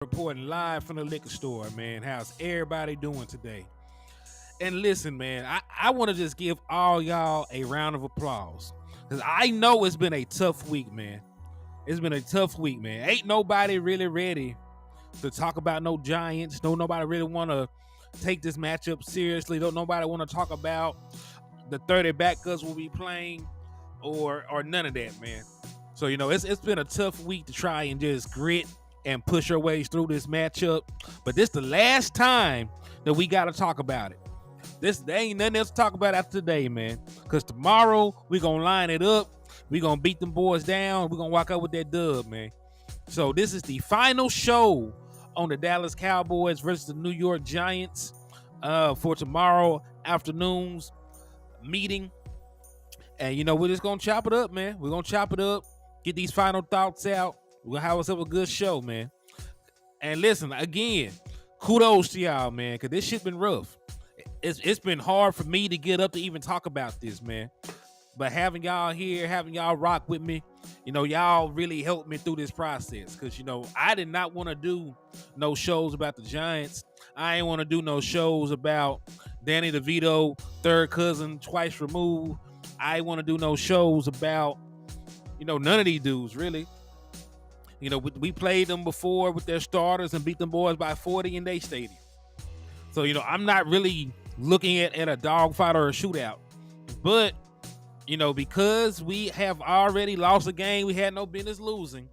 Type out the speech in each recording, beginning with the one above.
Reporting live from the liquor store, man. How's everybody doing today? And listen, man, I want to just give all y'all a round of applause. Because I know it's been a tough week, man. It's been a tough week, man. Ain't nobody really ready to talk about no Giants. No, nobody really want to take this matchup seriously. Don't nobody want to talk about the 30 backups will be playing or none of that, man. So, it's been a tough week to try and just grit and push our ways through this matchup. But this the last time that we got to talk about it. There ain't nothing else to talk about after today, man. Because tomorrow we going to line it up. We going to beat them boys down. We going to walk out with that dub, man. So this is the final show on the Dallas Cowboys versus the New York Giants for tomorrow afternoon's meeting. And, we're just going to chop it up, man. We're going to chop it up, get these final thoughts out. We're going to have ourselves a good show, man. And listen, again, kudos to y'all, man, because this shit been rough. It's been hard for me to get up to even talk about this, man. But having y'all here, having y'all rock with me, y'all really helped me through this process. Because, I did not want to do no shows about the Giants. I ain't want to do no shows about Danny DeVito, third cousin, twice removed. I ain't want to do no shows about, none of these dudes, really. We played them before with their starters and beat them boys by 40 in their stadium. So, I'm not really looking at a dogfight or a shootout. But, because we have already lost a game we had no business losing,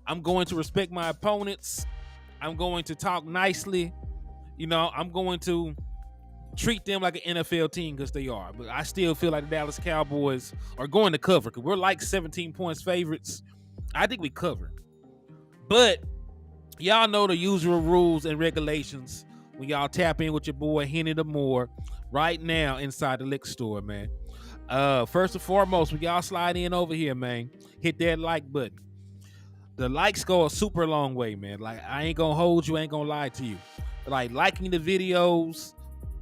I'm going to respect my opponents. I'm going to talk nicely. I'm going to treat them like an NFL team because they are. But I still feel like the Dallas Cowboys are going to cover because we're like 17 points favorites. I think we cover. But y'all know the usual rules and regulations when y'all tap in with your boy Henny the Moore right now inside the liquor store, man. First and foremost, when y'all slide in over here, man, hit that like button. The likes go a super long way, man. Like, I ain't gonna hold you, ain't gonna lie to you. Like, liking the videos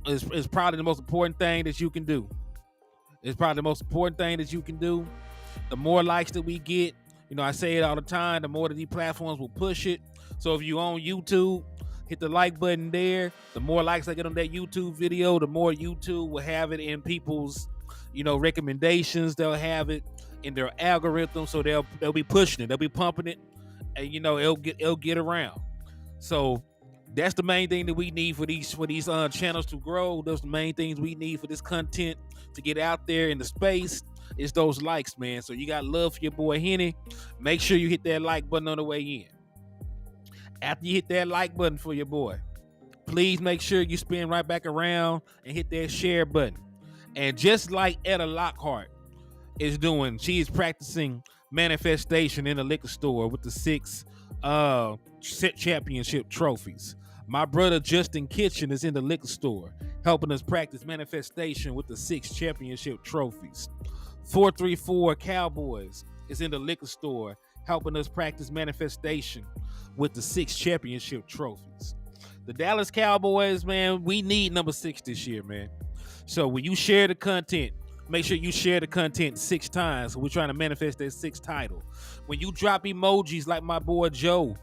is probably the most important thing that you can do. It's probably the most important thing that you can do. The more likes that we get, I say it all the time, the more that these platforms will push it. So if you on YouTube, hit the like button there. The more likes I get on that YouTube video, the more YouTube will have it in people's, recommendations. They'll have it in their algorithm, so they'll be pushing it. They'll be pumping it, and it'll get around. So that's the main thing that we need for these channels to grow. Those are the main things we need for this content to get out there in the space. It's those likes, man. So you got love for your boy Henny. Make sure you hit that like button on the way in. After you hit that like button for your boy, please make sure you spin right back around and hit that share button. And just like Etta Lockhart is doing, she is practicing manifestation in the liquor store with the 6 championship trophies. My brother Justin Kitchen is in the liquor store helping us practice manifestation with the 6 championship trophies. 434 Cowboys is in the liquor store helping us practice manifestation with the 6 championship trophies. The Dallas Cowboys, man, we need number 6 this year, man. So when you share the content, make sure you share the content 6 times. So we're trying to manifest that 6th title. When you drop emojis like my boy Joe,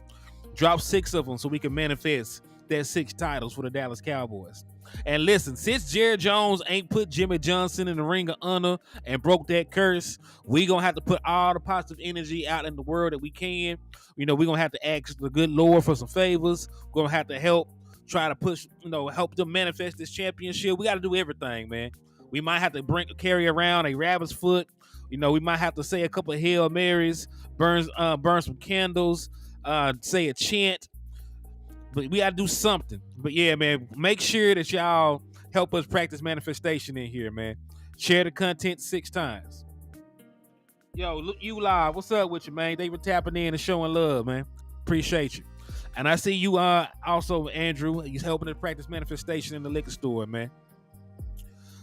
drop 6 of them so we can manifest that 6 titles for the Dallas Cowboys. And listen, since Jerry Jones ain't put Jimmy Johnson in the ring of honor and broke that curse, we gonna have to put all the positive energy out in the world that we can. We're gonna have to ask the good Lord for some favors. We're gonna have to help try to push, help them manifest this championship. We got to do everything, man. We might have to carry around a rabbit's foot. We might have to say a couple of Hail Marys, burn some candles, say a chant. But we got to do something. But yeah, man, make sure that y'all help us practice manifestation in here, man. Share the content 6 times. Yo, look, you live. What's up with you, man? They were tapping in and showing love, man. Appreciate you. And I see you also, Andrew. He's helping us practice manifestation in the liquor store, man.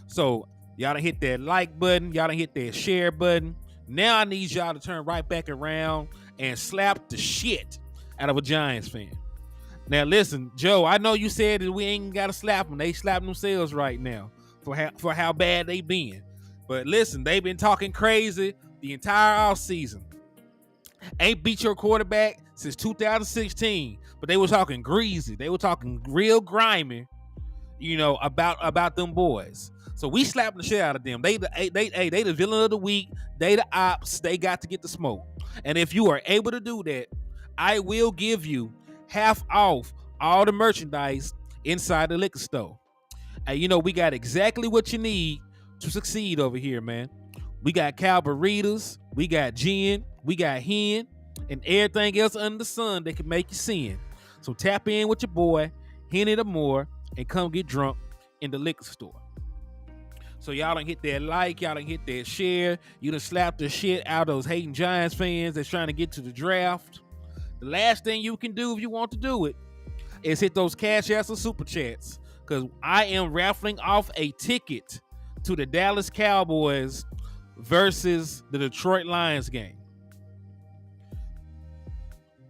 So y'all done hit that like button. Y'all done hit that share button. Now I need y'all to turn right back around and slap the shit out of a Giants fan. Now listen, Joe, I know you said that we ain't got to slap them. They slapping themselves right now for how bad they been. But listen, they've been talking crazy the entire offseason. Ain't beat your quarterback since 2016. but they were talking greasy. They were talking real grimy, about them boys. So we slapping the shit out of them. They the villain of the week. They the ops. They got to get the smoke. And if you are able to do that, I will give you half off all the merchandise inside the liquor store. And we got exactly what you need to succeed over here, man. We got cow burritos, we got gin, we got hen, and everything else under the sun that can make you sin. So tap in with your boy, Henny the More, and come get drunk in the liquor store. So y'all done hit that like, y'all done hit that share, you done slapped the shit out of those hating Giants fans that's trying to get to the draft. The last thing you can do if you want to do it is hit those cash apps or super chats, because I am raffling off a ticket to the Dallas Cowboys versus the Detroit Lions game.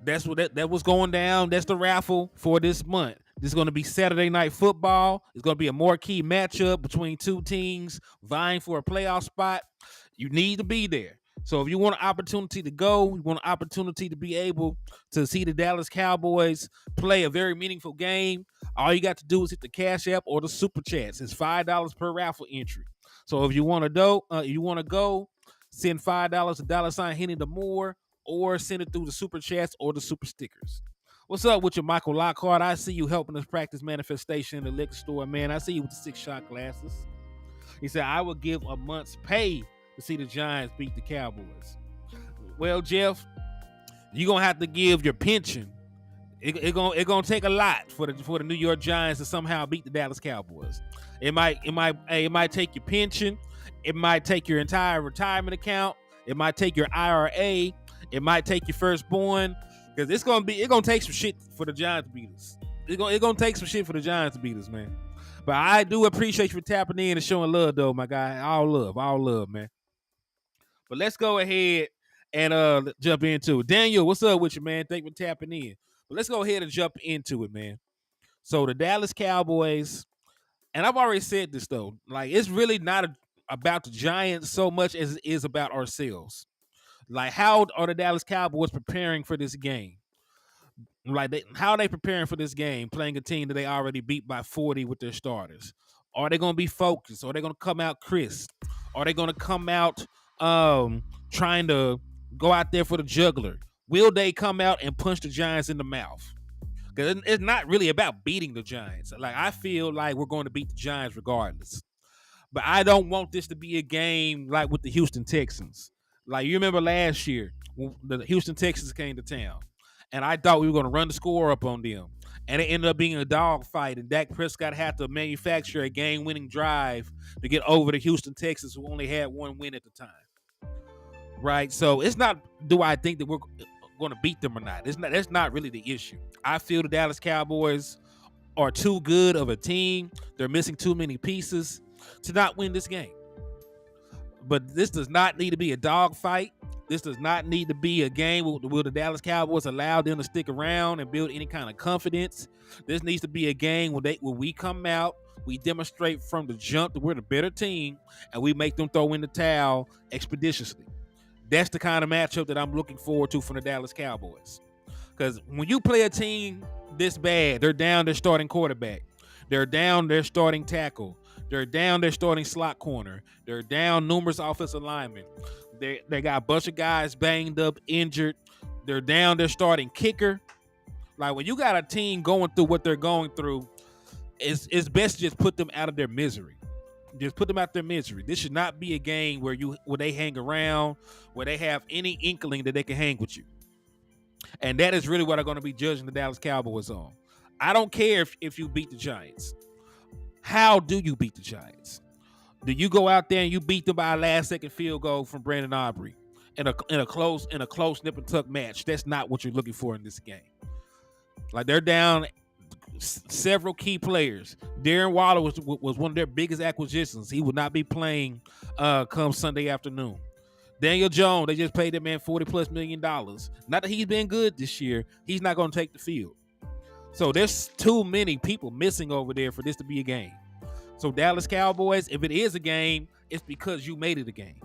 That's what that was going down. That's the raffle for this month. This is going to be Saturday Night Football. It's going to be a marquee matchup between two teams vying for a playoff spot. You need to be there. So if you want an opportunity to go, you want an opportunity to be able to see the Dallas Cowboys play a very meaningful game, all you got to do is hit the Cash App or the Super Chats. It's $5 per raffle entry. So if you want to go, send $5 to $ Henny the More, or send it through the Super Chats or the Super Stickers. What's up with you, Michael Lockhart? I see you helping us practice manifestation in the liquor store, man. I see you with the 6-shot glasses. He said, I would give a month's pay to see the Giants beat the Cowboys. Well, Jeff, you're going to have to give your pension. It's gonna take a lot for the New York Giants to somehow beat the Dallas Cowboys. It might take your pension. It might take your entire retirement account. It might take your IRA. It might take your firstborn. Because it's gonna take some shit for the Giants to beat us. It's gonna take some shit for the Giants to beat us, man. But I do appreciate you for tapping in and showing love, though, my guy. All love, man. But let's go ahead and jump into it. Daniel, what's up with you, man? Thank you for tapping in. But let's go ahead and jump into it, man. So the Dallas Cowboys, and I've already said this though, like it's really not about the Giants so much as it is about ourselves. Like, how are the Dallas Cowboys preparing for this game? Like, how are they preparing for this game, playing a team that they already beat by 40 with their starters? Are they going to be focused? Are they going to come out crisp? Are they going to come out trying to go out there for the juggler? Will they come out and punch the Giants in the mouth? Because it's not really about beating the Giants. Like, I feel like we're going to beat the Giants regardless. But I don't want this to be a game like with the Houston Texans. Like, you remember last year when the Houston Texans came to town, and I thought we were going to run the score up on them. And it ended up being a dogfight, and Dak Prescott had to manufacture a game-winning drive to get over the Houston Texans, who only had one win at the time. Right? So it's not, do I think that we're going to beat them or not? That's not really the issue. I feel the Dallas Cowboys are too good of a team. They're missing too many pieces to not win this game. But this does not need to be a dogfight. This does not need to be a game where the Dallas Cowboys allow them to stick around and build any kind of confidence. This needs to be a game where we come out, we demonstrate from the jump that we're the better team, and we make them throw in the towel expeditiously. That's the kind of matchup that I'm looking forward to from the Dallas Cowboys. Because when you play a team this bad, they're down their starting quarterback. They're down their starting tackle. They're down their starting slot corner. They're down numerous offensive linemen. They got a bunch of guys banged up, injured. They're down their starting kicker. Like, when you got a team going through what they're going through, it's best to just put them out of their misery. Just put them out their misery. This should not be a game where they hang around, where they have any inkling that they can hang with you. And that is really what I'm going to be judging the Dallas Cowboys on. I don't care if you beat the Giants. How do you beat the Giants? Do you go out there and you beat them by a last-second field goal from Brandon Aubrey in a close nip and tuck match? That's not what you're looking for in this game. Like, they're down several key players. Darren Waller was one of their biggest acquisitions. He will not be playing come Sunday afternoon. Daniel Jones, they just paid that man $40+ million. Not that he's been good this year. He's not going to take the field. So there's too many people missing over there for this to be a game. So Dallas Cowboys, if it is a game, it's because you made it a game.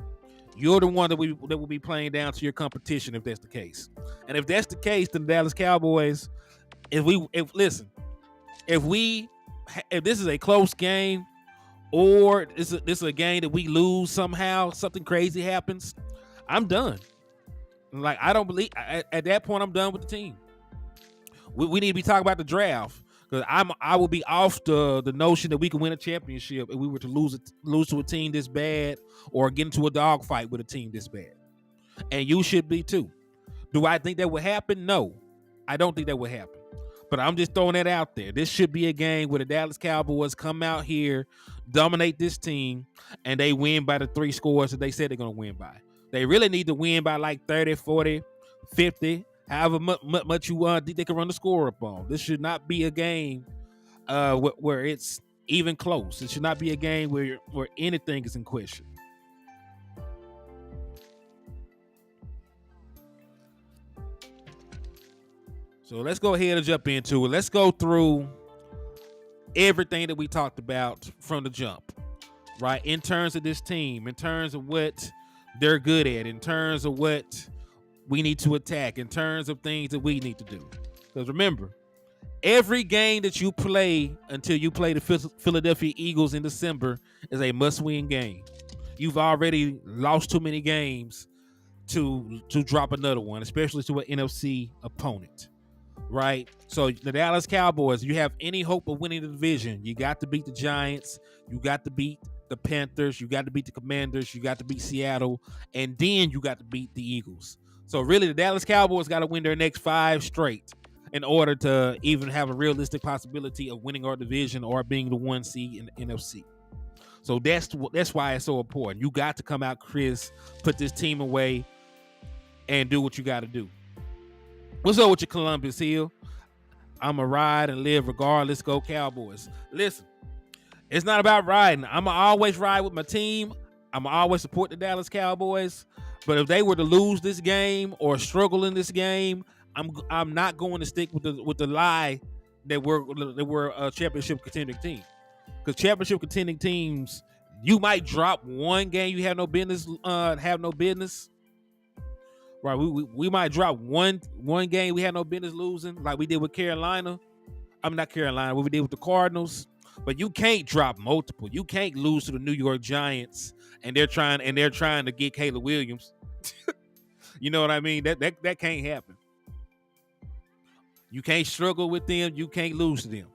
You're the one that will be playing down to your competition if that's the case. And if that's the case, then the Dallas Cowboys, If listen, if we if this is a close game, or this is a game that we lose somehow, something crazy happens, I'm done. Like, I don't believe at that point I'm done with the team. We need to be talking about the draft, because I will be off the notion that we can win a championship if we were to lose to a team this bad, or get into a dogfight with a team this bad. And you should be too. Do I think that would happen? No, I don't think that would happen. But I'm just throwing that out there. This should be a game where the Dallas Cowboys come out here, dominate this team, and they win by the 3 scores that they said they're going to win by. They really need to win by like 30, 40, 50, however much you think they can run the score up on. This should not be a game where it's even close. It should not be a game where anything is in question. So let's go ahead and jump into it. Let's go through everything that we talked about from the jump, right? In terms of this team, in terms of what they're good at, in terms of what we need to attack, in terms of things that we need to do. Because remember, every game that you play until you play the Philadelphia Eagles in December is a must-win game. You've already lost too many games to drop another one, especially to an NFC opponent. Right, so the Dallas Cowboys, you have any hope of winning the division, you got to beat the Giants, you got to beat the Panthers, you got to beat the Commanders, you got to beat Seattle, and then you got to beat the Eagles. So really, the Dallas Cowboys got to win their next 5 straight in order to even have a realistic possibility of winning our division or being the 1 seed in the NFC. So that's why it's so important. You got to come out, Chris, put this team away, and do what you got to do. What's up with your Columbus Hill? I'ma ride and live regardless. Go Cowboys. Listen, it's not about riding. I'ma always ride with my team. I'ma always support the Dallas Cowboys. But if they were to lose this game or struggle in this game, I'm not going to stick with the lie that we're a championship contending team. Because championship contending teams, you might drop one game you have no business. Right, we might drop one game we had no business losing, like we did with Carolina. I'm not Carolina, what we did with the Cardinals. But you can't drop multiple. You can't lose to the New York Giants and they're trying to get Caleb Williams. You know what I mean? That can't happen. You can't struggle with them. You can't lose to them.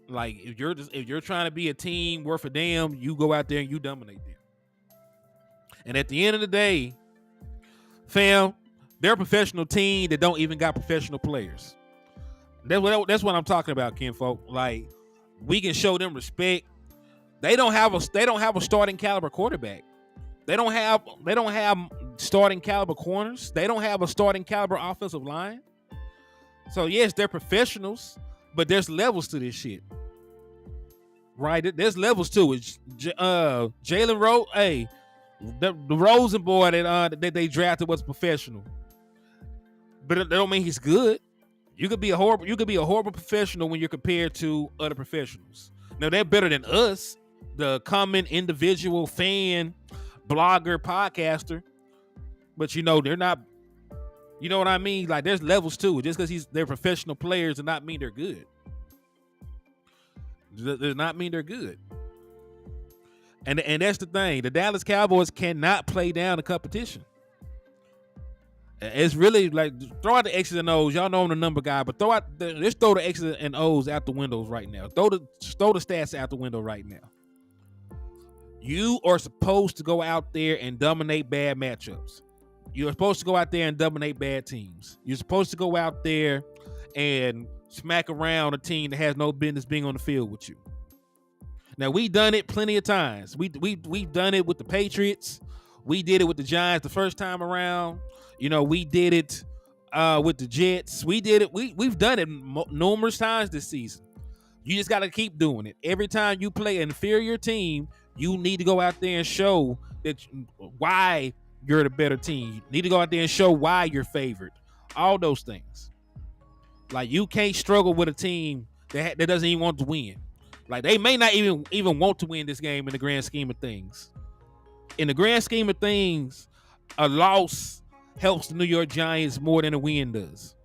Like if you're trying to be a team worth a damn, you go out there and you dominate them. And at the end of the day, fam, they're a professional team that don't even got professional players. That's what I'm talking about, kinfolk. Like, we can show them respect. They don't have a starting caliber quarterback. They don't have starting caliber corners. They don't have a starting caliber offensive line. So yes, they're professionals, but there's levels to this shit. Right? There's levels to it. Jalen Rose, hey. The Rosen boy that they drafted was professional, but it don't mean he's good. You could be a horrible professional when you're compared to other professionals. Now they're better than us, the common individual fan, blogger, podcaster. But they're not. You know what I mean? Like there's levels to it. Just because they're professional players does not mean they're good. Does not mean they're good. And that's the thing. The Dallas Cowboys cannot play down the competition. It's really like throw out the X's and O's. Y'all know I'm the number guy, but let's throw the X's and O's out the windows right now. Throw the stats out the window right now. You are supposed to go out there and dominate bad matchups. You're supposed to go out there and dominate bad teams. You're supposed to go out there and smack around a team that has no business being on the field with you. Now, we've done it plenty of times. We've done it with the Patriots. We did it with the Giants the first time around. We did it with the Jets. We did it. We've done it numerous times this season. You just got to keep doing it. Every time you play an inferior team, you need to go out there and show why you're the better team. You need to go out there and show why you're favored. All those things. Like, you can't struggle with a team that doesn't even want to win. Like, they may not even want to win this game in the grand scheme of things. In the grand scheme of things, a loss helps the New York Giants more than a win does.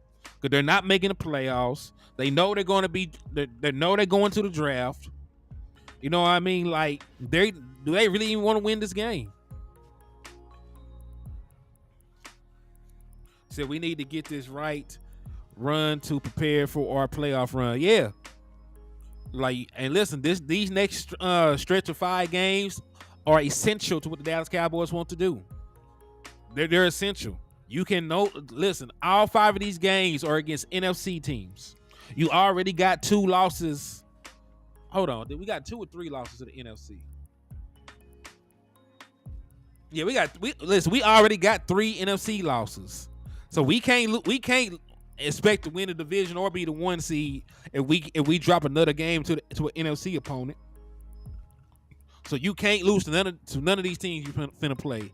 because they're not making the playoffs. They know they're going to be. They know they're going to the draft. You know what I mean? Like, do they really even want to win this game? So we need to get this right. Run to prepare for our playoff run. Yeah. Like, and listen, these next stretch of 5 games are essential to what the Dallas Cowboys want to do. They're essential. You can listen, all 5 of these games are against NFC teams. You already got 2 losses. Hold on, we got 2 or 3 losses to the NFC. Yeah, we already got 3 NFC losses. So we can't expect to win the division or be the 1 seed if we drop another game to an NFC opponent. So you can't lose to none of these teams you finna play.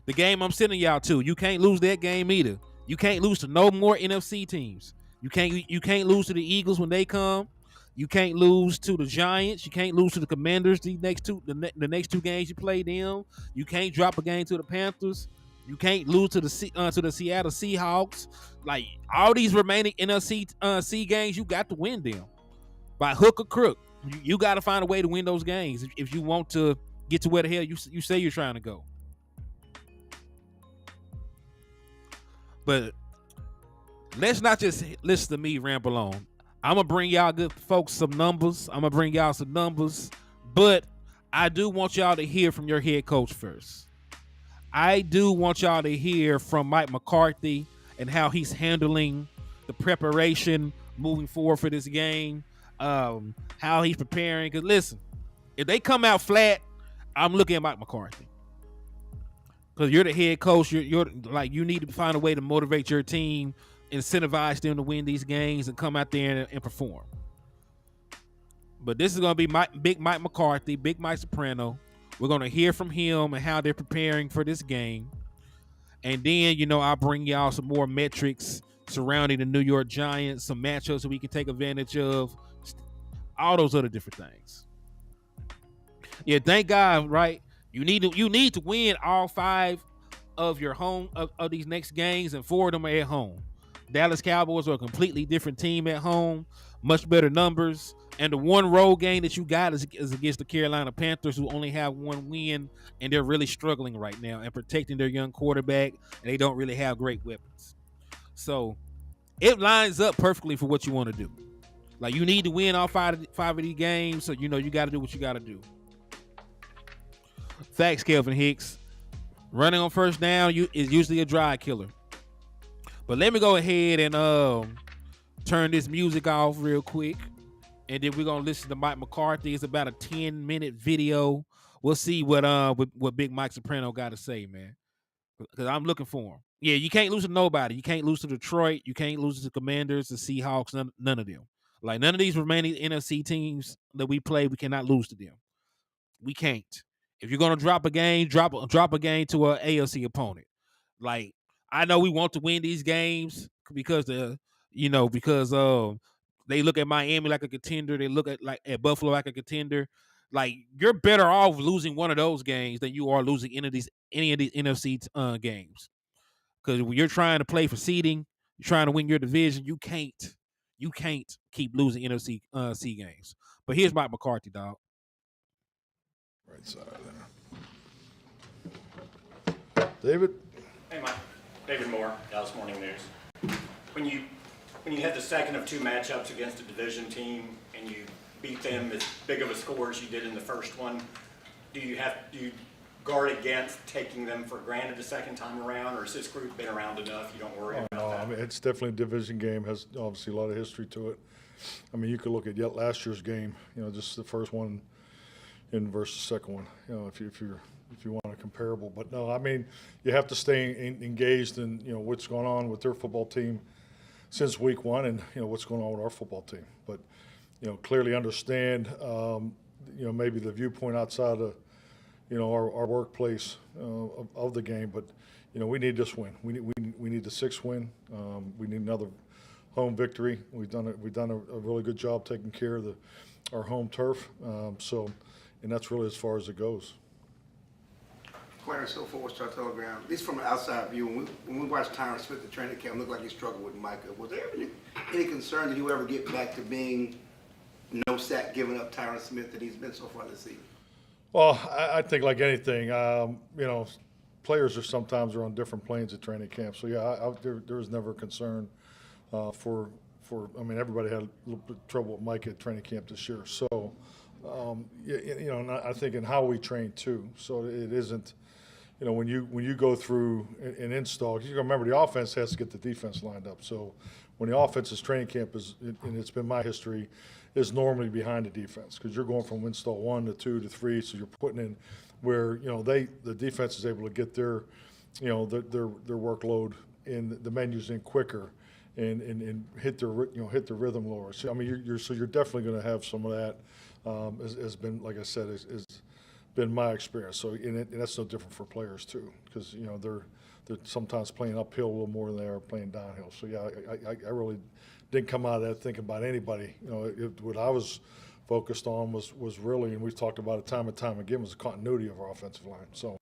The game I'm sending y'all to, you can't lose that game either. You can't lose to no more NFC teams. You can't lose to the Eagles when they come. You can't lose to the Giants. You can't lose to the Commanders. The next 2 games you play them. You can't drop a game to the Panthers. You can't lose to the Seattle Seahawks. Like, all these remaining NFC games, you got to win them by hook or crook. You got to find a way to win those games if you want to get to where the hell you say you're trying to go. But let's not just listen to me ramble on. I'm going to bring y'all good folks some numbers. But I do want y'all to hear from your head coach first. I do want y'all to hear from Mike McCarthy and how he's handling the preparation moving forward for this game, how he's preparing. Because listen, if they come out flat, I'm looking at Mike McCarthy. Because you're the head coach, you're like, you need to find a way to motivate your team, incentivize them to win these games, and come out there and perform. But this is going to be Big Mike McCarthy, Big Mike Soprano. We're going to hear from him and how they're preparing for this game. And then, I'll bring y'all some more metrics surrounding the New York Giants, some matchups that we can take advantage of, all those other different things. Yeah, thank God, right? You need to win all 5 of your home of these next games, and 4 of them are at home. Dallas Cowboys are a completely different team at home, much better numbers, and the one road game that you got is against the Carolina Panthers, who only have 1 win, and they're really struggling right now and protecting their young quarterback, and they don't really have great weapons. So it lines up perfectly for what you want to do. Like, you need to win all 5 of these games, so you got to do what you got to do. Facts, Kelvin Hicks. Running on first down is usually a drive killer. But let me go ahead and turn this music off real quick, and then we're gonna listen to Mike McCarthy. It's about a 10-minute video. We'll see what Big Mike Soprano got to say, man. Because I'm looking for him. Yeah, you can't lose to nobody. You can't lose to Detroit. You can't lose to the Commanders, the Seahawks. None of them. Like, none of these remaining NFC teams that we play, we cannot lose to them. We can't. If you're gonna drop a game, drop a game to an AFC opponent. Like, I know we want to win these games because they look at Miami like a contender. They look at Buffalo like a contender. Like, you're better off losing one of those games than you are losing any of these NFC games. Because when you're trying to play for seeding, you're trying to win your division, you can't keep losing NFC games. But here's Mike McCarthy, dog. Right side there. David? Hey, Mike. David Moore, Dallas Morning News. When you had the second of 2 matchups against a division team and you beat them as big of a score as you did in the first one, do you guard against taking them for granted the second time around, or has this group been around enough you don't worry about that? I mean, it's definitely a division game, has obviously a lot of history to it. I mean, you could look at last year's game, just the first one in versus the second one, if you want a comparable. But no, I mean, you have to stay engaged in what's going on with their football team since week 1, and what's going on with our football team. But clearly understand maybe the viewpoint outside of our workplace of the game. But we need this win. We need the 6th win. We need another home victory. We've done a really good job taking care of our home turf. And that's really as far as it goes. Clarence Hill, Fort Worth Star Telegram. At least from an outside view, when we watched Tyron Smith at training camp, it looked like he struggled with Micah. Was there any concern that he would ever get back to being no sack, giving up Tyron Smith that he's been so far this season? Well, I think like anything, players sometimes are on different planes at training camp. So yeah, there was never a concern for. I mean, everybody had a little bit of trouble with Mike at training camp this year. So, and I think in how we train too. So it isn't, when you go through an install, you remember the offense has to get the defense lined up. So when the offense's training camp is, and it's been my history, is normally behind the defense because you're going from install 1 to 2 to 3. So you're putting in where the defense is able to get their workload in the menus in quicker. And hit the rhythm lower. So I mean, you're definitely going to have some of that. Has been, like I said, has been my experience. So and that's no different for players too, because they're sometimes playing uphill a little more than they are playing downhill. So yeah, I really didn't come out of that thinking about anybody. What I was focused on was really, and we've talked about it time and time again, was the continuity of our offensive line. So,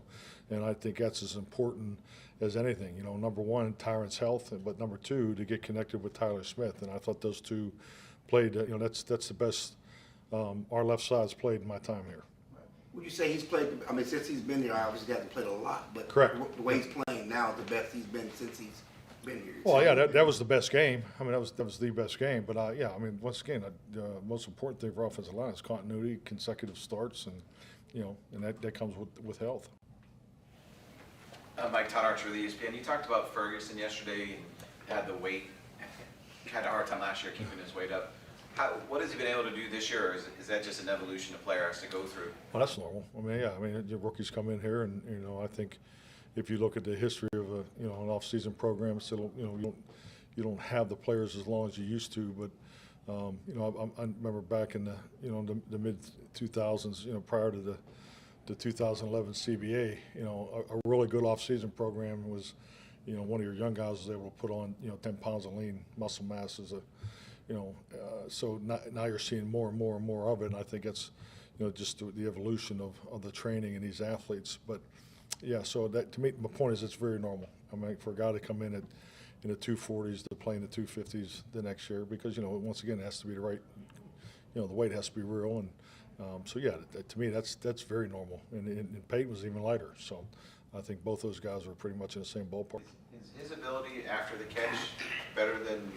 and I think that's as important as anything. Number one, Tyron's health, but number two, to get connected with Tyler Smith. And I thought those two played. That's the best our left side's played in my time here. Would you say he's played? I mean, since he's been there, obviously hasn't played a lot. But correct. The way he's playing now, the best he's been since he's been here. Well, yeah, that was the best game. I mean, that was the best game. But I mean, once again, the most important thing for offensive line is continuity, consecutive starts, and and that comes with health. Mike Todd Archer of the ESPN. You talked about Ferguson yesterday. Had the weight, had a hard time last year keeping his weight up. What has he been able to do this year? Or is that just an evolution a player has to go through? Well, that's normal. I mean, yeah. I mean, your rookies come in here, and I think if you look at the history of an off-season program, still you don't have the players as long as you used to. But I remember back in the mid 2000s, prior to the 2011 CBA, a really good off-season program was, one of your young guys was able to put on, 10 pounds of lean muscle mass as a, so now you're seeing more and more and more of it. And I think it's, just the evolution of the training and these athletes. But yeah, so that, to me, my point is it's very normal. I mean, for a guy to come in the 240s to play in the 250s the next year, because, once again, it has to be the right, the weight has to be real. And, so yeah, to me that's very normal, and Peyton was even lighter. So I think both those guys were pretty much in the same ballpark. Is his ability after the catch better than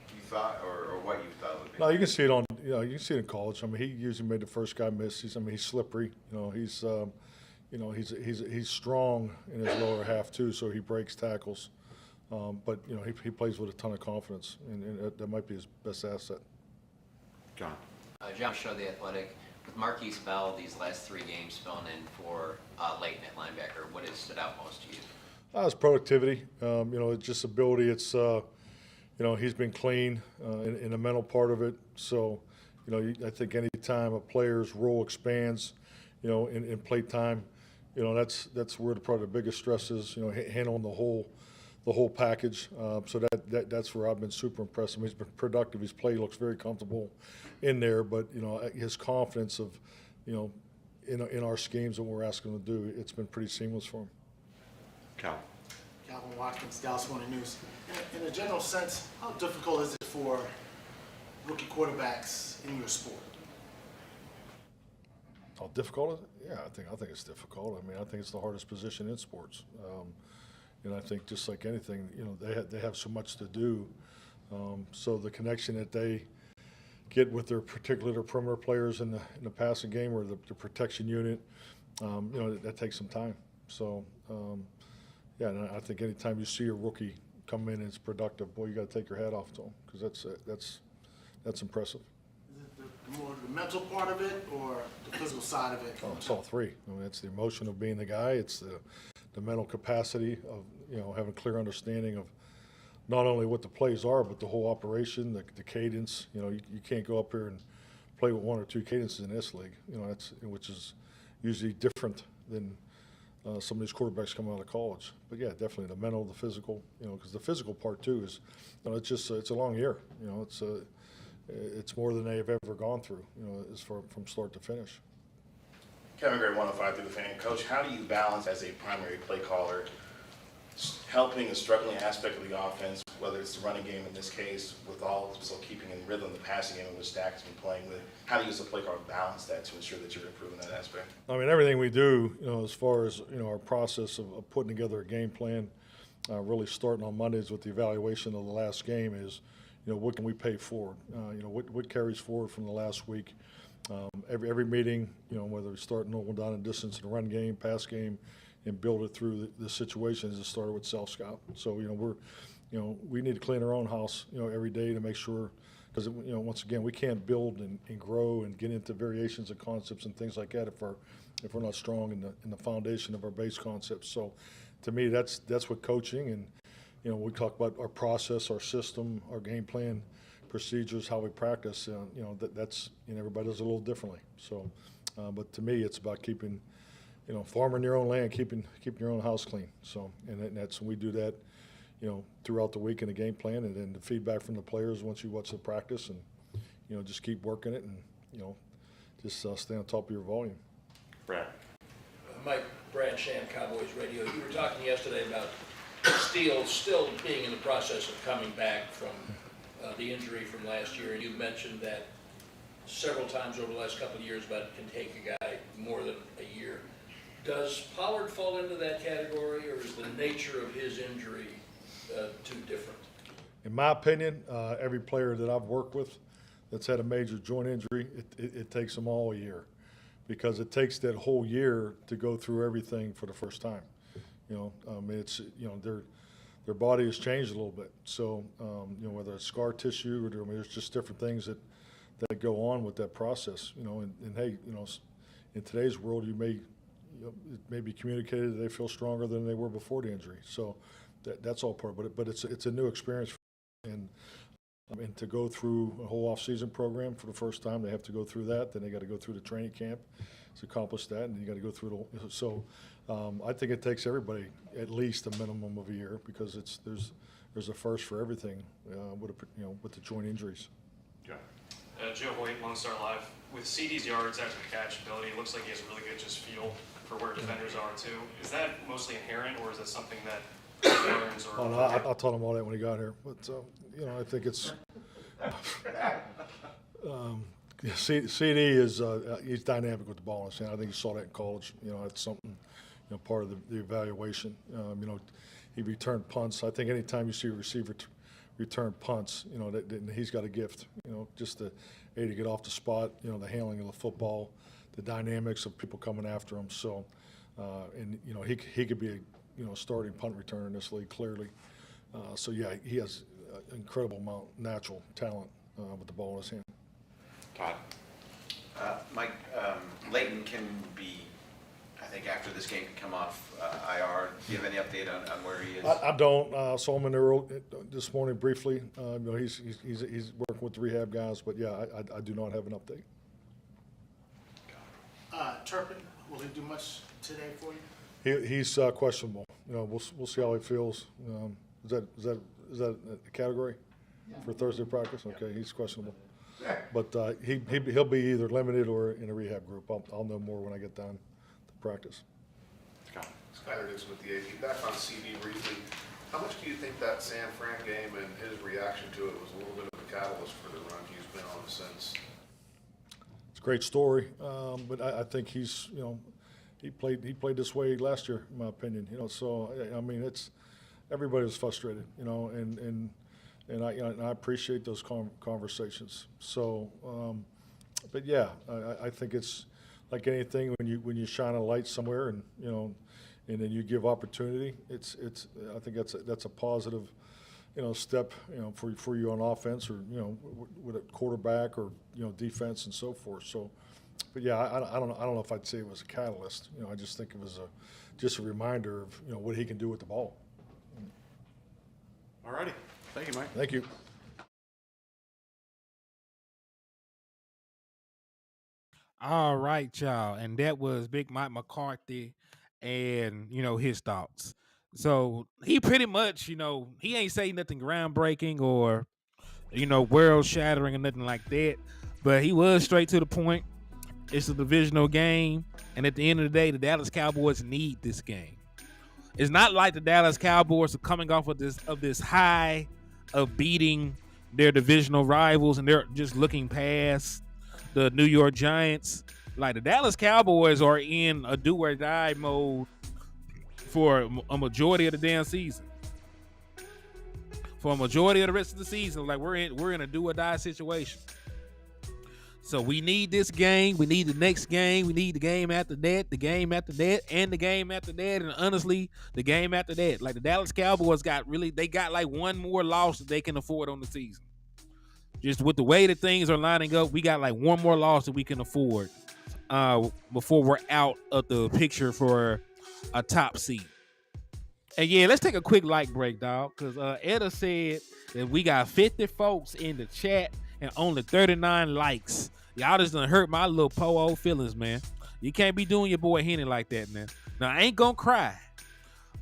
you thought, or what you thought would be? No, you can see it on you can see it in college. I mean, he usually made the first guy miss. He's slippery. He's strong in his lower half too, so he breaks tackles. But he plays with a ton of confidence, and that might be his best asset. John. John Shaw, The Athletic. With Marquise Bell, these last 3 games filling in for Leighton at linebacker, what has stood out most to you? It's productivity. It's just ability. It's he's been clean in the mental part of it. So, I think any time a player's role expands, in play time, that's where probably the biggest stress is. Handling the whole package. So that's where I've been super impressed. I mean, he's been productive. His play looks very comfortable in there, but his confidence of, in our schemes and what we're asking him to do, it's been pretty seamless for him. Cal. Calvin Watkins, Dallas Morning News. In a general sense, how difficult is it for rookie quarterbacks in your sport? How difficult is it? Yeah, I think it's difficult. I mean, I think it's the hardest position in sports. And I think just like anything, they have so much to do. So the connection that they get with their particular perimeter players in the passing game or the protection unit, that takes some time. So yeah, and I think anytime you see a rookie come in and it's productive, boy, you got to take your hat off to them, because that's impressive. Is it more the mental part of it or the physical side of it? Oh, it's all three. I mean, it's the emotion of being the guy. It's the mental capacity of having a clear understanding of not only what the plays are, but the whole operation, the cadence. You can't go up here and play with 1 or 2 cadences in this league. Which is usually different than some of these quarterbacks coming out of college. But yeah, definitely the mental, the physical. Because the physical part too is, it's a long year. It's more than they've ever gone through. From start to finish. Kevin Gray, 105 through the fan. Coach, how do you balance as a primary play caller helping a struggling aspect of the offense, whether it's the running game in this case, with all still keeping in rhythm the passing game in which Dak has been playing with? How do you as a play caller balance that to ensure that you're improving that aspect? I mean, everything we do, as far as, our process of putting together a game plan, really starting on Mondays with the evaluation of the last game is, what can we pay forward? What carries forward from the last week? Every meeting, whether we start normal down and distance in the run game, pass game, and build it through the situations that started with self-scout. So, we need to clean our own house, every day to make sure, because, once again, we can't build and grow and get into variations of concepts and things like that if we're not strong in the foundation of our base concepts. So, to me, that's what coaching and, we talk about our process, our system, our game plan, procedures, how we practice. That's everybody does it a little differently. So, but to me, it's about keeping, farming your own land, keeping your own house clean. So, and that's we do that, throughout the week in the game plan, and then the feedback from the players once you watch the practice, and just keep working it, and just stay on top of your volume. Brad. Mike, Brad Sham, Cowboys Radio. You were talking yesterday about Steele still being in the process of coming back from the injury from last year, and you mentioned that several times over the last couple of years, but it can take a guy more than a year. Does Pollard fall into that category, or is the nature of his injury too different? In my opinion, every player that I've worked with that's had a major joint injury, it takes them all a year, because it takes that whole year to go through everything for the first time. It's their body has changed a little bit. So whether it's scar tissue or there's just different things that go on with that process. And hey, in today's world, it may be communicated that they feel stronger than they were before the injury. So that's all part of it. But it's a new experience, and to go through a whole off-season program for the first time, they have to go through that. Then they got to go through the training camp to accomplish that, and you got to go through it. So I think it takes everybody at least a minimum of a year, because there's a first for everything with the joint injuries. Yeah. Joe Hoyt, Lone Star Live. With CD's yards after the catch ability, it looks like he has a really good just feel for where defenders are too. Is that mostly inherent, or is it something that he learns? Or No, I told him all that when he got here. But I think it's CD is he's dynamic with the ball in his hand. I think he saw that in college. It's something part of the evaluation. He returned punts. I think anytime you see a receiver return punts, that he's got a gift. Just to get off the spot. The handling of the football, the dynamics of people coming after him. So, and he could be a starting punt returner in this league clearly. So yeah, he has an incredible amount of natural talent with the ball in his hand. Todd. Mike, Leighton can be, I think after this game, can come off IR. Do you have any update on where he is? I don't. Saw him in the this morning briefly. He's working with the rehab guys, but yeah, I do not have an update. Turpin, will he do much today for you? He's questionable. We'll see how he feels. Is that a category for Thursday practice? Okay, he's questionable. But he'll be either limited or in a rehab group. I'll know more when I get down to practice. Skyler Dixon with the AP. Back on CD briefly, how much do you think that San Fran game and his reaction to it was a little bit of a catalyst for the run he's been on since? It's a great story, but I think he's he played this way last year, in my opinion. So I mean everybody was frustrated, and I appreciate those conversations. So, but yeah, I think it's like anything when you shine a light somewhere and and then you give opportunity. I think that's a positive step for you on offense or with a quarterback or defense and so forth. So, but yeah, I don't know if I'd say it was a catalyst. I just think it was just a reminder of what he can do with the ball. All righty. Thank you, Mike. Thank you. All right, y'all. And that was Big Mike McCarthy and, his thoughts. So he pretty much, he ain't saying nothing groundbreaking or, world shattering or nothing like that. But he was straight to the point. It's a divisional game, and at the end of the day, the Dallas Cowboys need this game. It's not like the Dallas Cowboys are coming off of this high of beating their divisional rivals, and they're just looking past the New York Giants. Like, the Dallas Cowboys are in a do or die mode for a majority of the damn season. For a majority of the rest of the season, like we're in a do or die situation. So we need this game. We need the next game. We need the game after that, the game after that, and the game after that. And honestly, the game after that. Like, the Dallas Cowboys got like one more loss that they can afford on the season. Just with the way that things are lining up, we got like one more loss that we can afford before we're out of the picture for a top seed. And yeah, let's take a quick like break, dog, because Etta said that we got 50 folks in the chat and only 39 likes. Y'all just done hurt my little po-o feelings, man. You can't be doing your boy Henny like that, man. Now, I ain't gonna cry,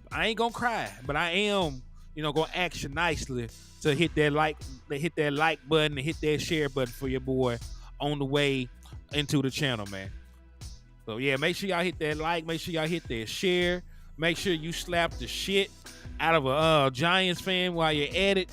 but I am, gonna ask you nicely to hit that like button and hit that share button for your boy on the way into the channel, man. So yeah, make sure y'all hit that like, make sure y'all hit that share. Make sure you slap the shit out of a Giants fan while you're at it.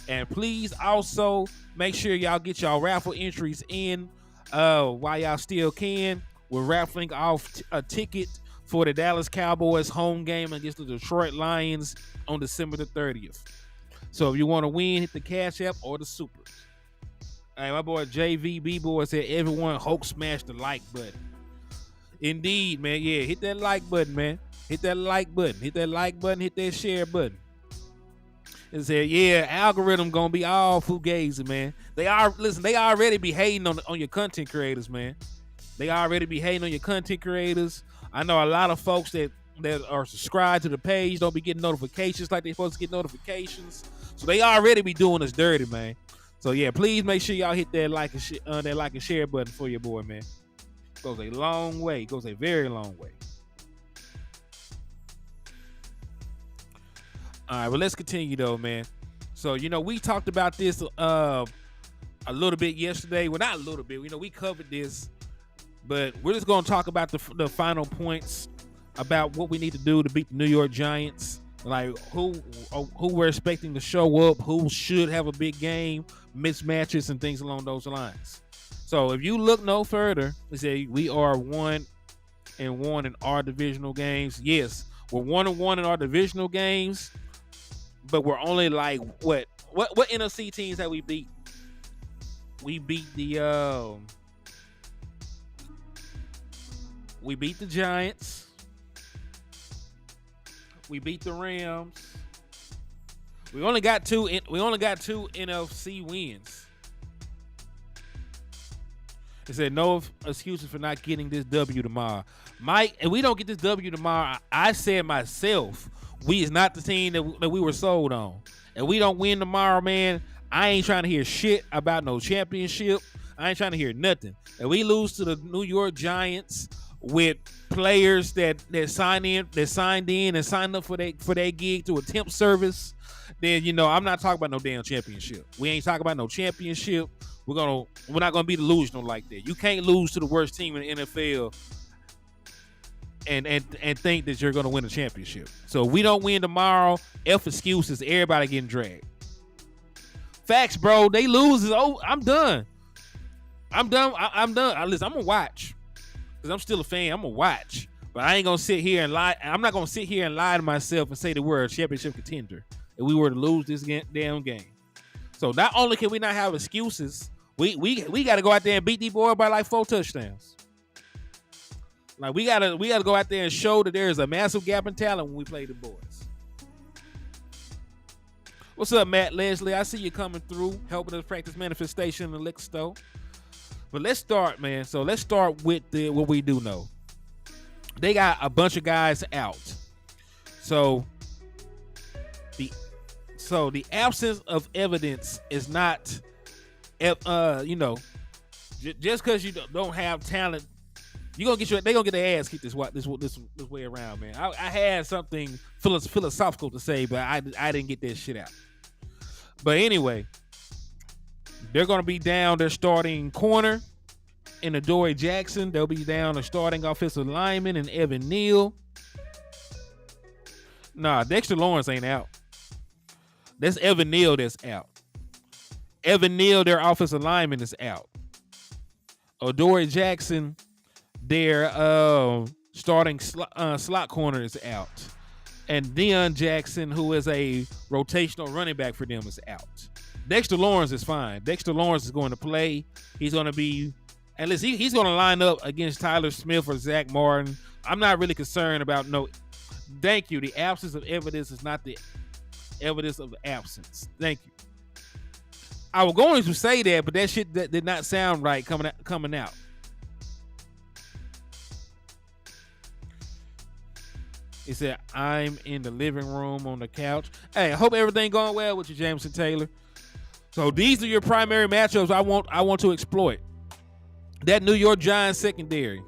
And please also make sure y'all get y'all raffle entries in while y'all still can. We're raffling off a ticket for the Dallas Cowboys home game against the Detroit Lions on December the 30th. So if you want to win, hit the Cash App or the Supers. Hey, my boy JVB boy said everyone Hulk smash the like button. Indeed, man. Yeah, hit that like button, man. Hit that like button. Hit that like button. Hit that share button. And said, yeah, algorithm gonna be all fugazi, man. They already be hating on your content creators, man. They already be hating on your content creators. I know a lot of folks that are subscribed to the page don't be getting notifications like they're supposed to get notifications. So they already be doing us dirty, man. So yeah, please make sure y'all hit that like and share button for your boy, man. Goes a long way. Goes a very long way. All right, well, let's continue, though, man. So, we talked about this a little bit yesterday. Well, not a little bit. We covered this. But we're just going to talk about the final points about what we need to do to beat the New York Giants. Like, who we're expecting to show up, who should have a big game, mismatches, and things along those lines. So, if you look no further, we say we are 1-1 in our divisional games. Yes, we're 1-1 in our divisional games. But we're only like what NFC teams that we beat? We beat the Giants. We beat the Rams. We only got two NFC wins. It said no excuses for not getting this W tomorrow. Mike, and we don't get this W tomorrow. I said myself, we is not the team that we were sold on. And we don't win tomorrow, man. I ain't trying to hear shit about no championship. I ain't trying to hear nothing. And we lose to the New York Giants with players that signed in and signed up for their gig to a temp service, then I'm not talking about no damn championship. We ain't talking about no championship. We're not gonna be delusional like that. You can't lose to the worst team in the NFL and think that you're gonna win a championship. So if we don't win tomorrow, F excuses, everybody getting dragged. Facts, bro. They lose. I'm done. I'm done. Listen, I'm gonna watch because I'm still a fan. I'm gonna watch, but I ain't gonna sit here and lie. I'm not gonna sit here and lie to myself and say that we're a championship contender if we were to lose this damn game. So not only can we not have excuses, we got to go out there and beat these boys by like 4 touchdowns. Like we gotta go out there and show that there is a massive gap in talent when we play the boys. What's up, Matt Leslie? I see you coming through, helping us practice manifestation in the liquor store. But let's start, man. So let's start with what we do know. They got a bunch of guys out. So the absence of evidence is not, just because you don't have talent, they gonna get their ass kicked this way around, man. I had something philosophical to say, but I didn't get that shit out. But anyway, they're gonna be down their starting corner. and Adoree Jackson. They'll be down a starting offensive lineman and Evan Neal. Nah, Dexter Lawrence ain't out. That's Evan Neal that's out. Evan Neal, their offensive lineman, is out. Adoree Jackson, their starting slot corner, is out. And Deion Jackson, who is a rotational running back for them, is out. Dexter Lawrence is fine. Dexter Lawrence is going to play. He's going to be, and listen, he's going to line up against Tyler Smith or Zach Martin. I'm not really concerned about Thank you. The absence of evidence is not the evidence of absence. Thank you. I was going to say that, but that shit that did not sound right coming out. He said, "I'm in the living room on the couch." Hey, I hope everything going well with you, Jameson Taylor. So these are your primary matchups I want to exploit. That New York Giants secondary.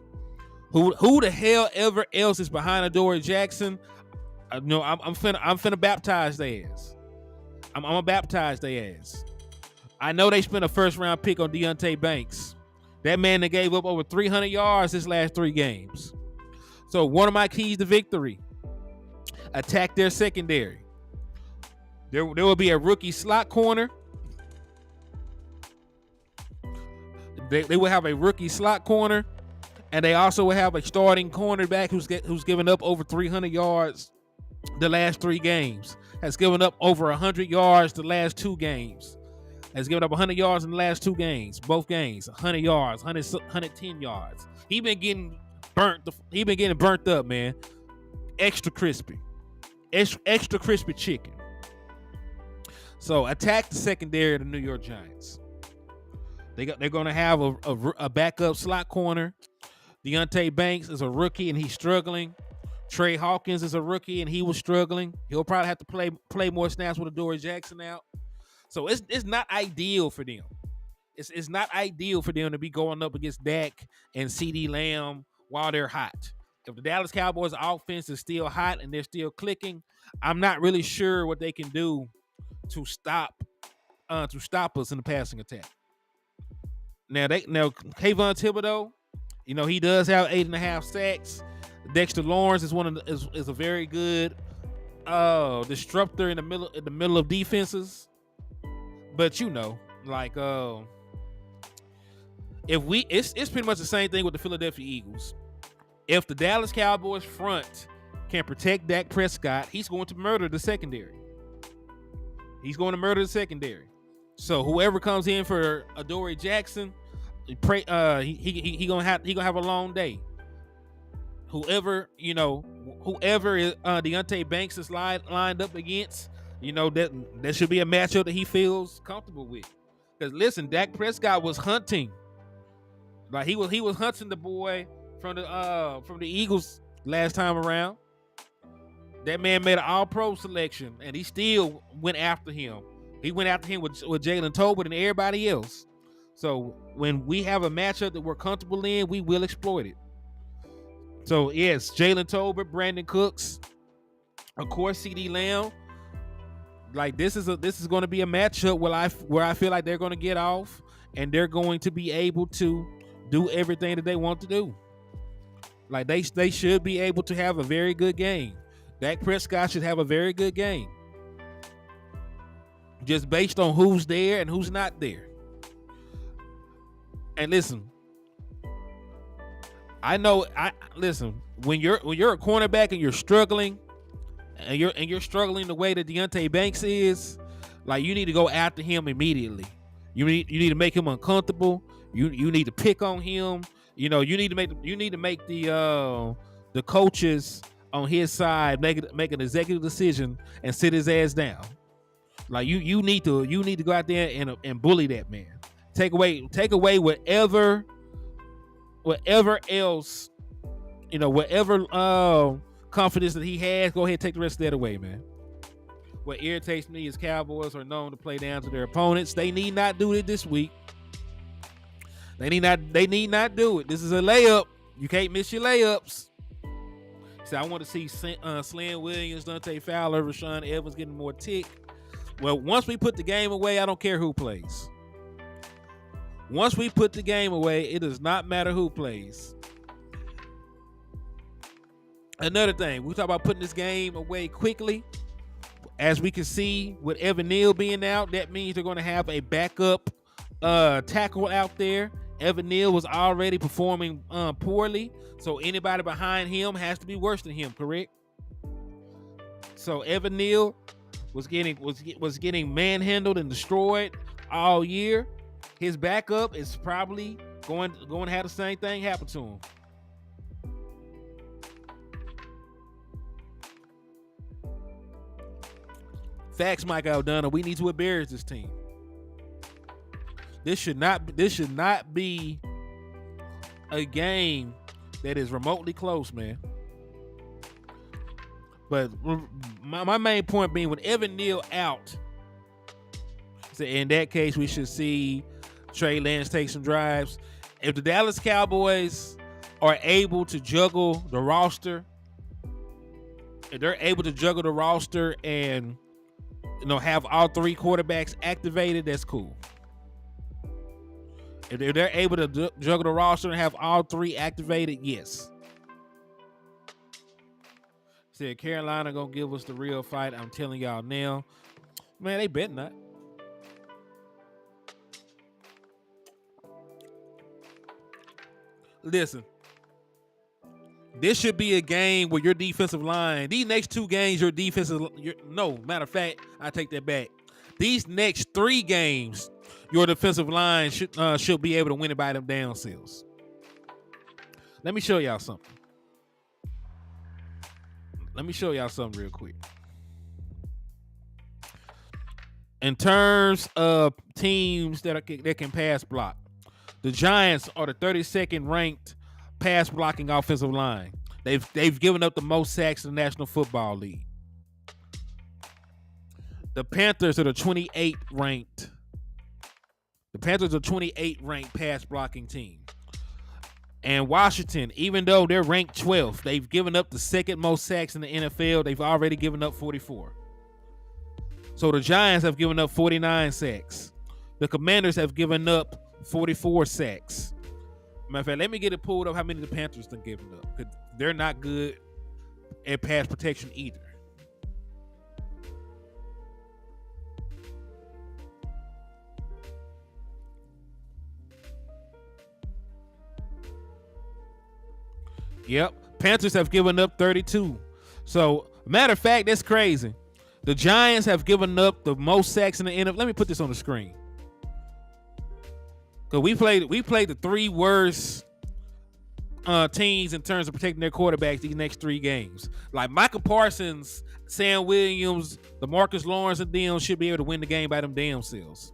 Who the hell ever else is behind Adoree Jackson? No, I'm finna baptize their ass. I'm gonna baptize their ass. I know they spent a first round pick on Deontay Banks. That man that gave up over 300 yards his last 3 games. So one of my keys to victory: attack their secondary. There will be a rookie slot corner. They will have a rookie slot corner. And they also will have a starting cornerback who's given up over 300 yards the last 3 games. Has given up over 100 yards the last 2 games. Has given up 100 yards in the last 2 games. Both games, 100 yards, 110 yards. He been getting burnt up, man. Extra crispy. Extra crispy chicken. So attack the secondary of the New York Giants. They're going to have a backup slot corner. Deontay Banks is a rookie and he's struggling. Trey Hawkins is a rookie and he was struggling. He'll probably have to play more snaps with Adoree Jackson out. So it's not ideal for them. It's not ideal for them to be going up against Dak and CeeDee Lamb while they're hot. If the Dallas Cowboys offense is still hot and they're still clicking, I'm not really sure what they can do to stop us in the passing attack. Now Kayvon Thibodeau, he does have 8.5 sacks. Dexter Lawrence is is a very good disruptor in the middle of defenses. But it's pretty much the same thing with the Philadelphia Eagles. If the Dallas Cowboys front can protect Dak Prescott, he's going to murder the secondary. So whoever comes in for Adoree Jackson, he gonna have a long day. Whoever Deontay Banks is lined up against, that should be a matchup that he feels comfortable with. Because listen, Dak Prescott was hunting, like he was hunting the boy from the Eagles last time around. That man made an All-Pro selection, and he still went after him. He went after him with Jalen Tolbert and everybody else. So when we have a matchup that we're comfortable in, we will exploit it. So yes, Jalen Tolbert, Brandon Cooks, of course, CeeDee Lamb. Like this is going to be a matchup where I feel like they're going to get off and they're going to be able to do everything that they want to do. Like they should be able to have a very good game. Dak Prescott should have a very good game. Just based on who's there and who's not there. And listen, when you're a cornerback and you're struggling, and you're struggling the way that Deontay Banks is, like you need to go after him immediately. You need to make him uncomfortable. You need to pick on him. You need to make the coaches on his side make an executive decision and sit his ass down. Like you need to go out there and bully that man. Take away whatever else, whatever confidence that he has. Go ahead and take the rest of that away, man. What irritates me is Cowboys are known to play down to their opponents. They need not do it this week. They need not do it. This is a layup. You can't miss your layups. So I want to see Slim Williams, Dante Fowler, Rashawn Evans getting more tick. Well, once we put the game away, I don't care who plays. Once we put the game away, it does not matter who plays. Another thing, we talk about putting this game away quickly. As we can see, with Evan Neal being out, that means they're going to have a backup tackle out there. Evan Neal was already performing poorly, so anybody behind him has to be worse than him, correct? So Evan Neal was getting manhandled and destroyed all year. His backup is probably going to have the same thing happen to him. Facts, Mike Aldana. We need to embarrass this team. This should not be a game that is remotely close, man. But my main point being, with Evan Neal out, so in that case, we should see Trey Lance take some drives. If the Dallas Cowboys are able to juggle the roster, if they're able to juggle the roster and have all three quarterbacks activated, that's cool. If they're able to juggle the roster and have all three activated, yes. Said Carolina gonna give us the real fight. I'm telling y'all now. Man, they bet not. Listen. This should be a game where your defensive line, these next two games, matter of fact, I take that back. These next 3 games, your defensive line should be able to win it by them down selves. Let me show y'all something. Real quick. In terms of teams that can pass block, the Giants are the 32nd ranked pass blocking offensive line. They've given up the most sacks in the National Football League. The Panthers are the 28th ranked. The Panthers are 28th ranked pass blocking team. And Washington, even though they're ranked 12th, they've given up the second most sacks in the NFL. They've already given up 44. So the Giants have given up 49 sacks. The Commanders have given up 44 sacks. Matter of fact, let me get it pulled up how many the Panthers have given up. Because they're not good at pass protection either. Yep. Panthers have given up 32. So, matter of fact, that's crazy. The Giants have given up the most sacks in the NFL. Let me put this on the screen. Because we played the 3 worst teams in terms of protecting their quarterbacks these next 3 games. Like Micah Parsons, Sam Williams, DeMarcus Lawrence, and them should be able to win the game by them damn selves.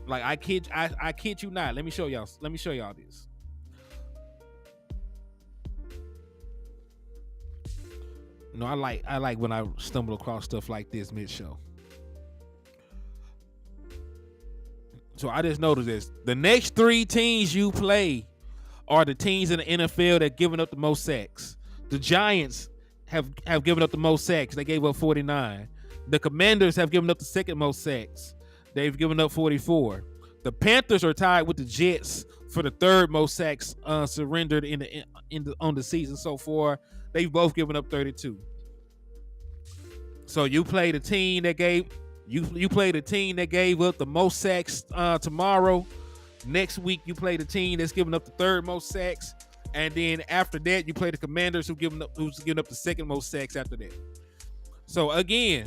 Like I kid you not. Let me show y'all this. I like when I stumble across stuff like this mid-show. So I just noticed this. The next 3 teams you play are the teams in the NFL that have given up the most sacks. The Giants have given up the most sacks. They gave up 49. The Commanders have given up the second most sacks. They've given up 44. The Panthers are tied with the Jets for the third most sacks surrendered on the season so far. They've both given up 32. So you played a team that gave up the most sacks tomorrow. Next week you play the team that's giving up the third most sacks, and then after that you play the Commanders who's giving up the second most sacks after that. So again,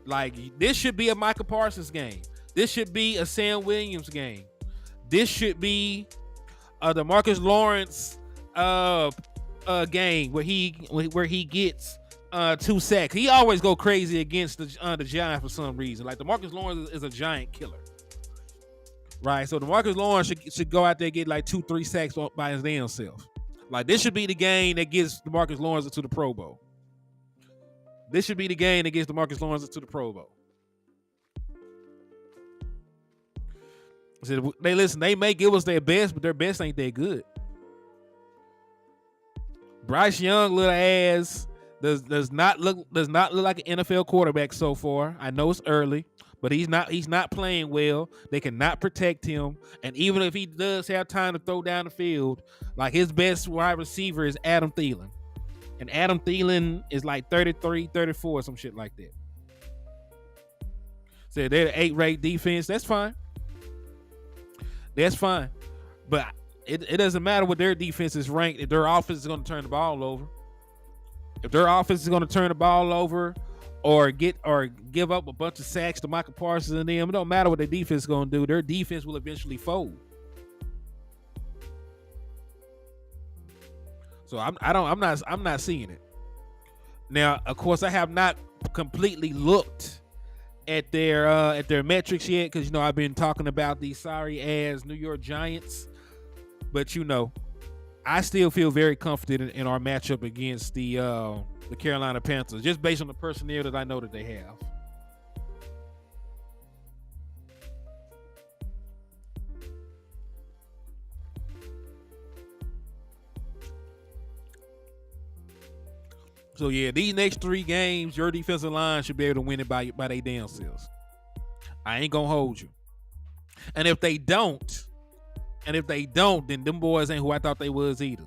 like this should be a Micah Parsons game. This should be a Sam Williams game. This should be the Marcus Lawrence game where he gets 2 sacks. He always go crazy against the Giants for some reason. Like DeMarcus Lawrence is a giant killer, right? So DeMarcus Lawrence should go out there and get like 2-3 sacks by his damn self. Like this should be the game that gets DeMarcus Lawrence to the Pro Bowl. This should be the game that gets DeMarcus Lawrence to the Pro Bowl. So they may give us their best, but their best ain't that good. Bryce Young, little ass, does not look like an NFL quarterback so far. I know it's early, but he's not playing well. They cannot protect him. And even if he does have time to throw down the field, like his best wide receiver is Adam Thielen. And Adam Thielen is like 33, 34, some shit like that. So they're the 8th-ranked defense. That's fine. That's fine. But it doesn't matter what their defense is ranked if their offense is going to turn the ball over. If their offense is going to turn the ball over or give up a bunch of sacks to Michael Parsons and them, it don't matter what their defense is going to do. Their defense will eventually fold. So I'm not seeing it. Now, of course, I have not completely looked at their metrics yet, because I've been talking about these sorry ass New York Giants. But I still feel very confident in our matchup against the Carolina Panthers, just based on the personnel that I know that they have. So yeah, these next 3 games, your defensive line should be able to win it by their damn selves. I ain't gonna hold you. And if they don't, then them boys ain't who I thought they was either.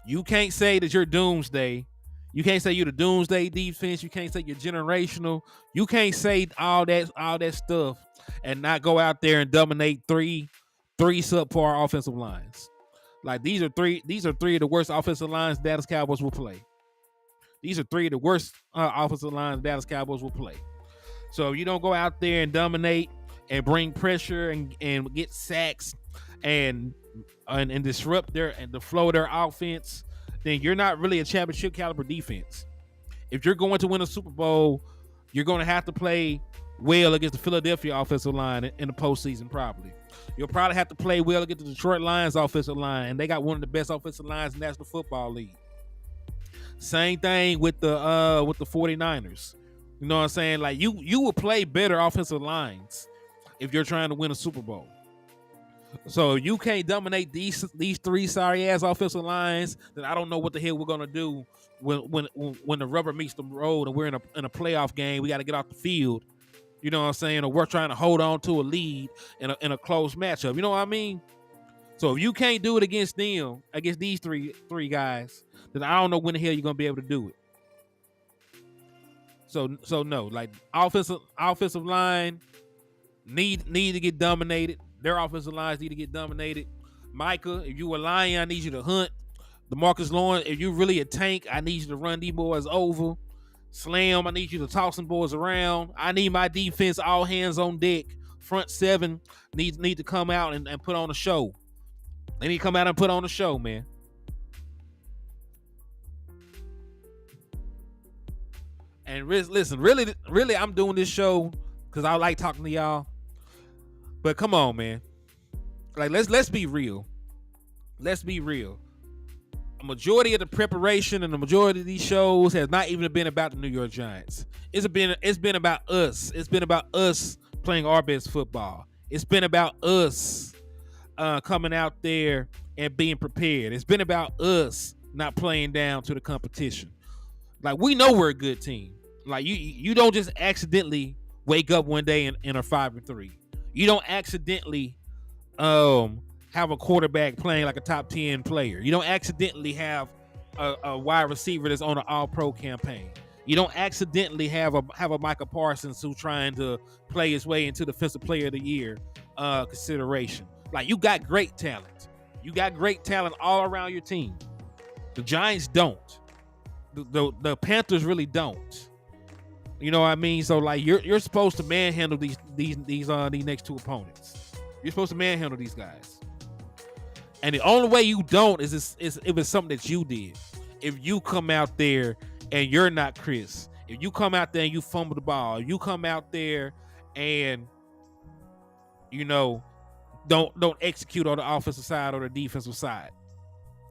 You can't say that you're doomsday. You can't say you're the doomsday defense. You can't say you're generational. You can't say all that stuff and not go out there and dominate three subpar offensive lines. Like these are three of the worst offensive lines Dallas Cowboys will play. These are 3 of the worst offensive lines Dallas Cowboys will play. So if you don't go out there and dominate and bring pressure and get sacks and disrupt the flow of their offense, then you're not really a championship caliber defense. If you're going to win a Super Bowl, you're going to have to play well against the Philadelphia offensive line in the postseason. Probably you'll probably have to play well against the Detroit Lions offensive line, and they got one of the best offensive lines in the National Football League. Same thing with the 49ers. You know what I'm saying? Like you will play better offensive lines if you're trying to win a Super Bowl. So you can't dominate these 3 sorry ass offensive lines. Then I don't know what the hell we're gonna do when the rubber meets the road and we're in a playoff game. We got to get off the field. You know what I'm saying? Or we're trying to hold on to a lead in a close matchup. You know what I mean? So if you can't do it against them, against these three guys, then I don't know when the hell you're gonna be able to do it. So no, like offensive line need to get dominated. Their offensive lines need to get dominated. Micah, if you a lion, I need you to hunt. DeMarcus Lawrence, if you really a tank, I need you to run these boys over. Slam, I need you to toss some boys around. I need my defense all hands on deck. Front 7 need to come out and put on a show. They need to come out and put on a show, man. And listen, really, I'm doing this show because I like talking to y'all. But come on, man. Like, let's be real. Let's be real. A majority of the preparation and the majority of these shows has not even been about the New York Giants. It's been about us. It's been about us playing our best football. It's been about us coming out there and being prepared. It's been about us not playing down to the competition. Like, we know we're a good team. Like, you don't just accidentally wake up one day and are 5-3. You don't accidentally have a quarterback playing like a top 10 player. You don't accidentally have a wide receiver that's on an all-pro campaign. You don't accidentally have a Michael Parsons who's trying to play his way into Defensive Player of the Year consideration. Like, you got great talent. You got great talent all around your team. The Giants don't. The Panthers really don't. You know what I mean? So, like, you're supposed to manhandle these next 2 opponents. You're supposed to manhandle these guys. And the only way you don't is if it's something that you did. If you come out there and you're not Chris, if you come out there and you fumble the ball, if you come out there and don't execute on the offensive side or the defensive side.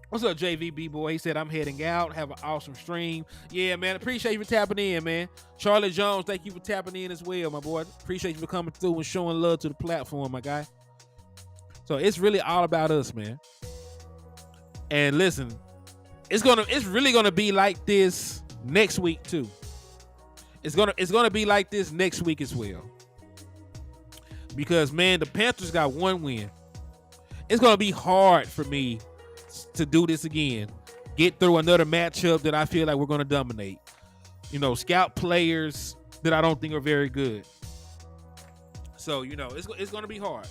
What's up, JVB boy? He said, I'm heading out. Have an awesome stream. Yeah, man. Appreciate you for tapping in, man. Charlie Jones, thank you for tapping in as well, my boy. Appreciate you for coming through and showing love to the platform, my guy. So it's really all about us, man. And listen, it's really gonna be like this next week too. It's gonna be like this next week as well. because, man, the Panthers got one win. It's going to be hard for me to do this again. Get through another matchup that I feel like we're going to dominate. Scout players that I don't think are very good. So, it's going to be hard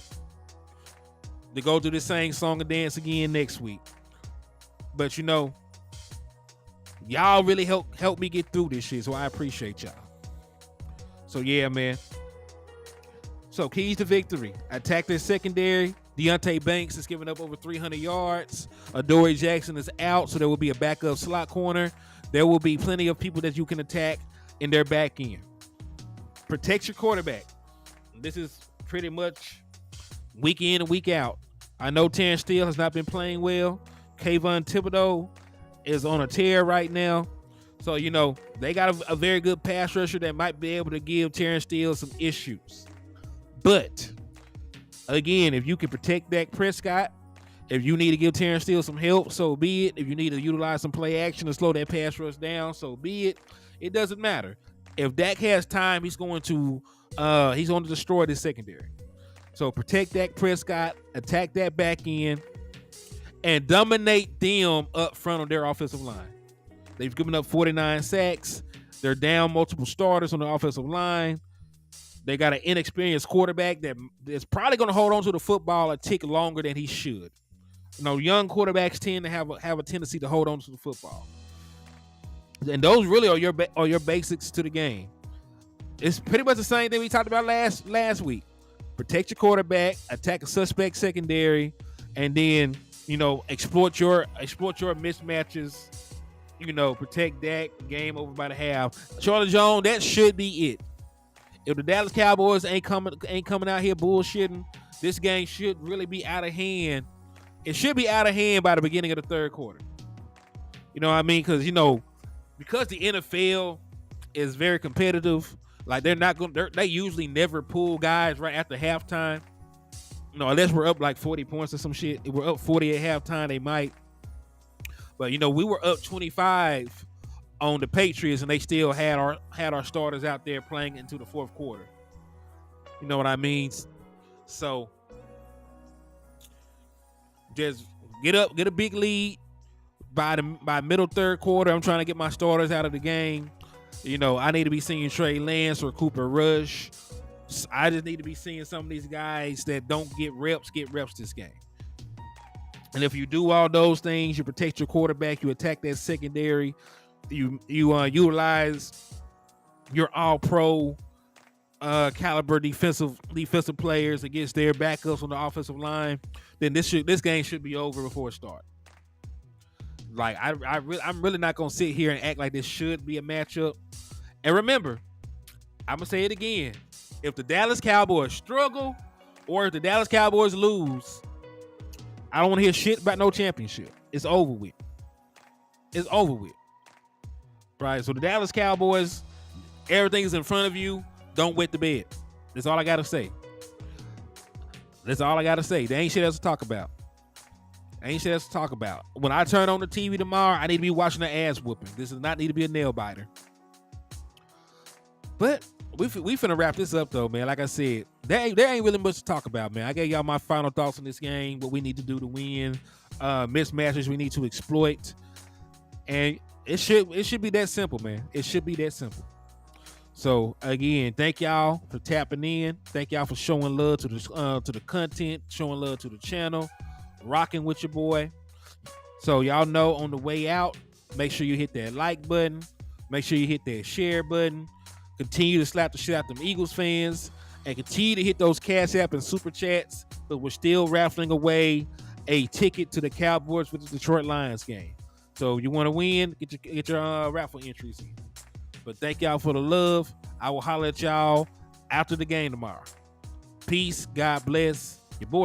to go through the same song and dance again next week. But, y'all really help me get through this shit, so I appreciate y'all. So, yeah, man. So, keys to victory. Attack their secondary. Deontay Banks is giving up over 300 yards. Adoree Jackson is out, so there will be a backup slot corner. There will be plenty of people that you can attack in their back end. Protect your quarterback. This is pretty much week in and week out. I know Terrence Steele has not been playing well. Kayvon Thibodeau is on a tear right now. So, they got a very good pass rusher that might be able to give Terrence Steele some issues. But, again, if you can protect Dak Prescott, if you need to give Terrence Steele some help, so be it. If you need to utilize some play action to slow that pass rush down, so be it. It doesn't matter. If Dak has time, he's going to destroy this secondary. So protect Dak Prescott, attack that back end, and dominate them up front on their offensive line. They've given up 49 sacks. They're down multiple starters on the offensive line. They got an inexperienced quarterback that is probably going to hold on to the football a tick longer than he should. Young quarterbacks tend to have a tendency to hold on to the football, and those really are your basics to the game. It's pretty much the same thing we talked about last week. Protect your quarterback, attack a suspect secondary, and then exploit your mismatches. Protect Dak. Game over by the half. Charlie Jones, that should be it. If the Dallas Cowboys ain't coming out here bullshitting, this game should really be out of hand. It should be out of hand by the beginning of the third quarter. You know what I mean? Because the NFL is very competitive. Like they usually never pull guys right after halftime. Unless we're up like 40 points or some shit. If we're up 40 at halftime, they might. But we were up 25 on the Patriots, and they still had our starters out there playing into the fourth quarter. You know what I mean? So just get a big lead by middle third quarter. I'm trying to get my starters out of the game. I need to be seeing Trey Lance or Cooper Rush. I just need to be seeing some of these guys that don't get reps this game. And if you do all those things, you protect your quarterback, you attack that secondary, you utilize your all-pro caliber defensive players against their backups on the offensive line, then this game should be over before it starts. Like I'm really not gonna sit here and act like this should be a matchup. And remember, I'm gonna say it again: if the Dallas Cowboys struggle or if the Dallas Cowboys lose, I don't want to hear shit about no championship. It's over with. It's over with. Right? So the Dallas Cowboys, everything's in front of you. Don't wet the bed. That's all I gotta say. That's all I gotta say. There ain't shit else to talk about. When I turn on the TV tomorrow, I need to be watching the ass whooping. This does not need to be a nail biter. But we finna wrap this up though, man. Like I said, there ain't really much to talk about, man. I gave y'all my final thoughts on this game, what we need to do to win, mismatches we need to exploit, and it should be that simple, man. It should be that simple. So again, thank y'all for tapping in. Thank y'all for showing love to the content, showing love to the channel, rocking with your boy. So y'all know on the way out, make sure you hit that like button. Make sure you hit that share button. Continue to slap the shit out them Eagles fans, and continue to hit those Cash App and Super Chats, but we're still raffling away a ticket to the Cowboys for the Detroit Lions game. So you want to win, get your raffle entries in. But thank y'all for the love. I will holler at y'all after the game tomorrow. Peace. God bless.